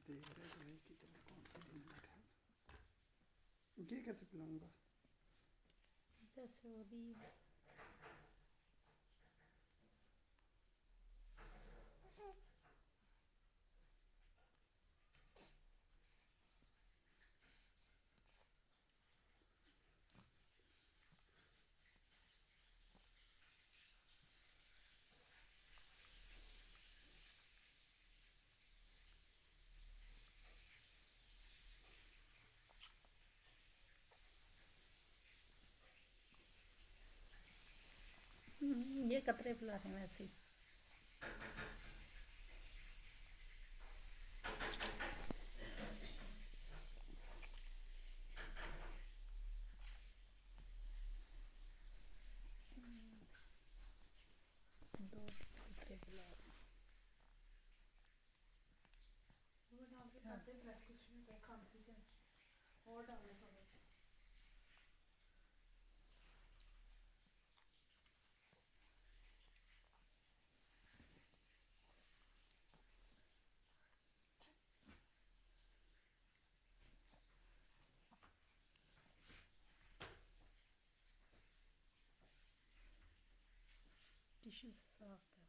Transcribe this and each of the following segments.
देख रहे थे भाई कि तुम्हें कौन सा दिन है। ये कैसे पिलाऊंगा? जैसे वो भी ये कतरे पिला रहे हैं वैसे ही। दो कतरे पिला रहे हैं। और डालने थोड़े टिश्यू से साफ कर।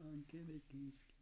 आंखें देखी इसकी।